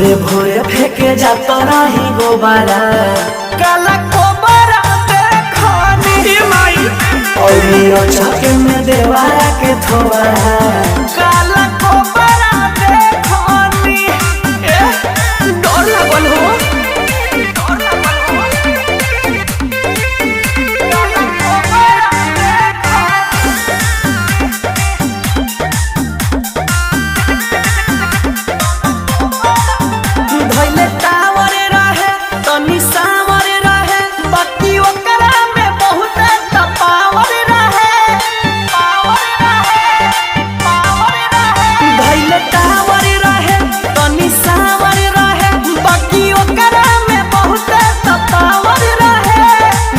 भोरे भोरे फेंके जाता रही गोबारा काला कोबारा देखनी और चौके में देवारा के थोड़ा